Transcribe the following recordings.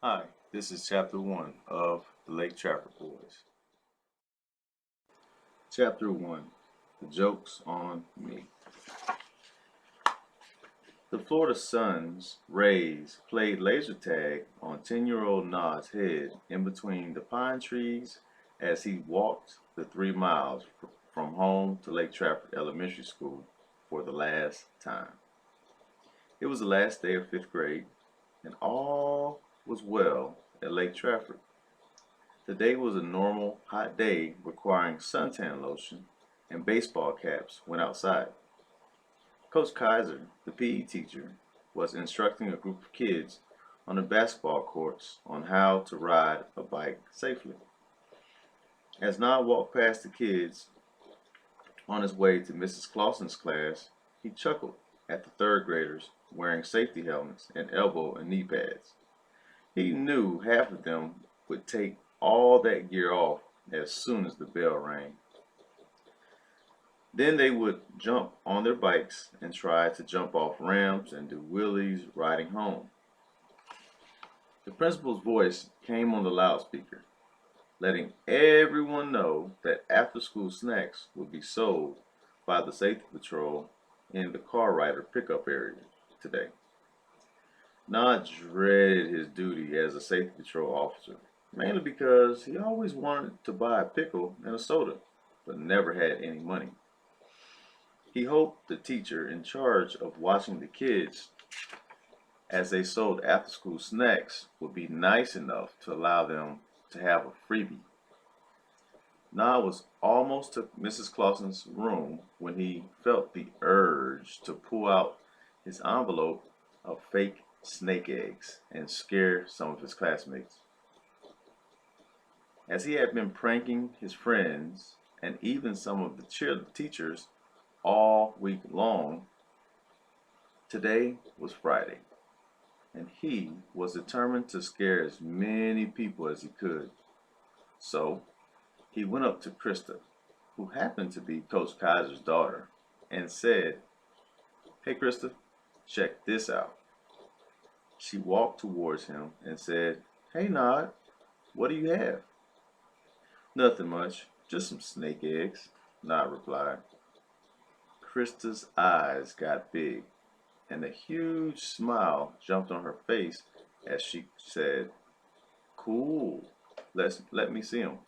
Hi, this is Chapter 1 of the Lake Trafford Boys. Chapter 1, The Joke's on Me. The Florida Sun's rays played laser tag on 10-year-old Nod's head in between the pine trees as he walked the 3 miles from home to Lake Trafford Elementary School for the last time. It was the last day of 5th grade, and all was well at Lake Trafford. The day was a normal, hot day requiring suntan lotion and baseball caps when outside. Coach Kaiser, the PE teacher, was instructing a group of kids on the basketball courts on how to ride a bike safely. As Nod walked past the kids on his way to Mrs. Clausen's class, he chuckled at the third graders wearing safety helmets and elbow and knee pads. He knew half of them would take all that gear off as soon as the bell rang. Then they would jump on their bikes and try to jump off ramps and do wheelies riding home. The principal's voice came on the loudspeaker, letting everyone know that after-school snacks would be sold by the safety patrol in the car rider pickup area today. Nod dreaded his duty as a safety patrol officer, mainly because he always wanted to buy a pickle and a soda, but never had any money. He hoped the teacher in charge of watching the kids as they sold after-school snacks would be nice enough to allow them to have a freebie. Nod was almost to Mrs. Clausen's room when he felt the urge to pull out his envelope of fake snake eggs and scare some of his classmates. As he had been pranking his friends and even some of the teachers all week long, today was Friday, and he was determined to scare as many people as he could. So he went up to Krista, who happened to be Coach Kaiser's daughter, and said, "Hey Krista, check this out." She walked towards him and said, "Hey Nod, what do you have?" "Nothing much, just some snake eggs," Nod replied. Krista's eyes got big, and a huge smile jumped on her face as she said, "Cool, let me see them."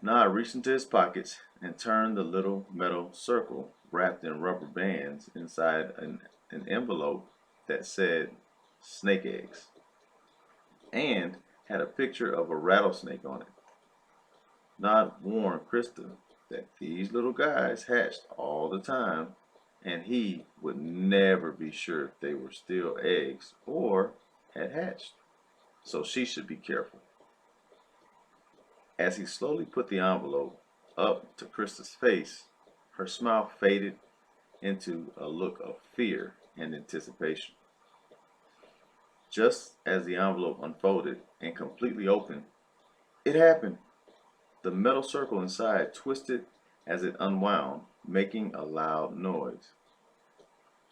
Nod reached into his pockets and turned the little metal circle wrapped in rubber bands inside an envelope that said snake eggs and had a picture of a rattlesnake on it. Nod warned Krista that these little guys hatched all the time and he would never be sure if they were still eggs or had hatched, so she should be careful. As he slowly put the envelope up to Krista's face, her smile faded into a look of fear and anticipation. Just as the envelope unfolded and completely opened, it happened. The metal circle inside twisted as it unwound, making a loud noise.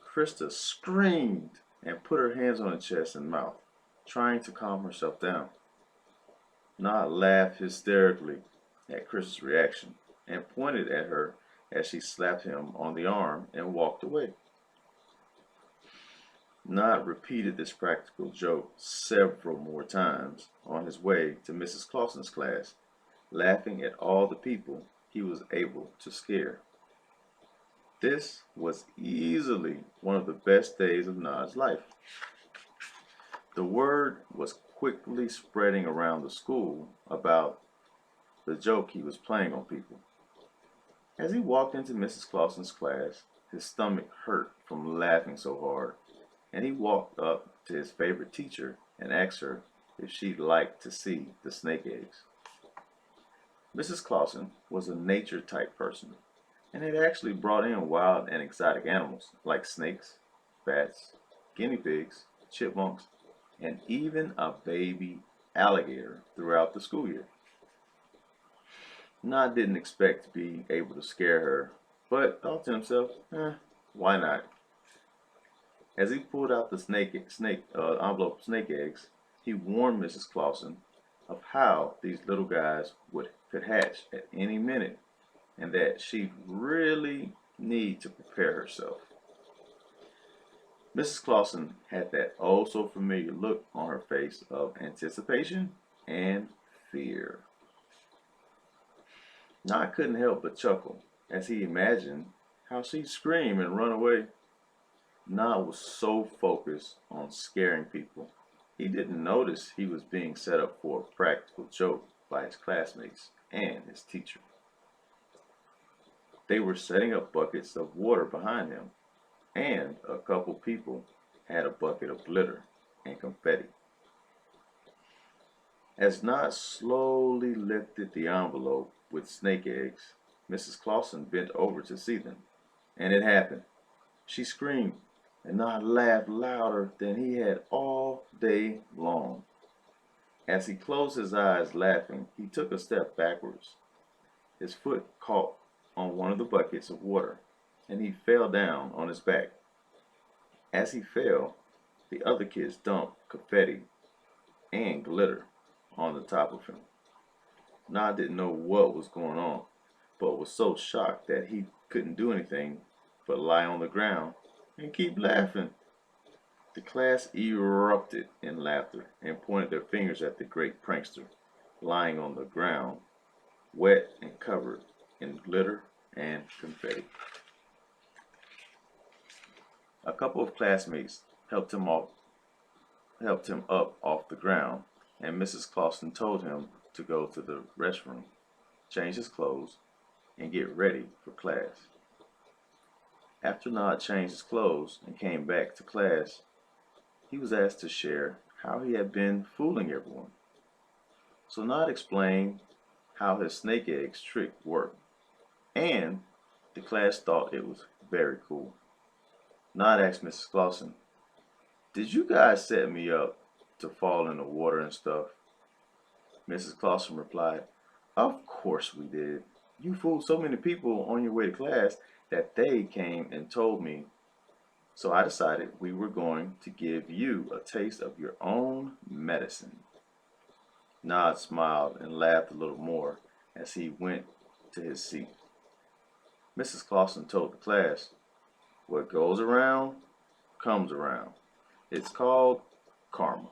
Krista screamed and put her hands on her chest and mouth, trying to calm herself down. Nod laughed hysterically at Krista's reaction and pointed at her as she slapped him on the arm and walked away. Nod repeated this practical joke several more times on his way to Mrs. Clausen's class, laughing at all the people he was able to scare. This was easily one of the best days of Nod's life. The word was quickly spreading around the school about the joke he was playing on people. As he walked into Mrs. Clausen's class, his stomach hurt from laughing so hard, and he walked up to his favorite teacher and asked her if she'd like to see the snake eggs. Mrs. Clausen was a nature type person and had actually brought in wild and exotic animals like snakes, bats, guinea pigs, chipmunks, and even a baby alligator throughout the school year. Nod didn't expect to be able to scare her, but thought to himself, why not? As he pulled out the envelope of snake eggs, he warned Mrs. Clausen of how these little guys could hatch at any minute and that she'd really need to prepare herself. Mrs. Clausen had that oh so familiar look on her face of anticipation and fear. Nod couldn't help but chuckle as he imagined how she'd scream and run away. Nod was so focused on scaring people, he didn't notice he was being set up for a practical joke by his classmates and his teacher. They were setting up buckets of water behind him, and a couple people had a bucket of glitter and confetti. As Nod slowly lifted the envelope with snake eggs, Mrs. Clausen bent over to see them, and it happened. She screamed, and Nod laughed louder than he had all day long. As he closed his eyes laughing, he took a step backwards. His foot caught on one of the buckets of water, and he fell down on his back. As he fell, the other kids dumped confetti and glitter on the top of him. Nod didn't know what was going on, but was so shocked that he couldn't do anything but lie on the ground and keep laughing. The class erupted in laughter and pointed their fingers at the great prankster, lying on the ground, wet and covered in glitter and confetti. A couple of classmates helped him up off the ground, and Mrs. Clausen told him to go to the restroom, change his clothes, and get ready for class. After Nod changed his clothes and came back to class, he was asked to share how he had been fooling everyone. So Nod explained how his snake eggs trick worked, and the class thought it was very cool. Nod asked Mrs. Clausen, "Did you guys set me up to fall in the water and stuff?" Mrs. Clausen replied, "Of course we did. You fooled so many people on your way to class that they came and told me. So I decided we were going to give you a taste of your own medicine." Nod smiled and laughed a little more as he went to his seat. Mrs. Clausen told the class, "What goes around comes around. It's called karma."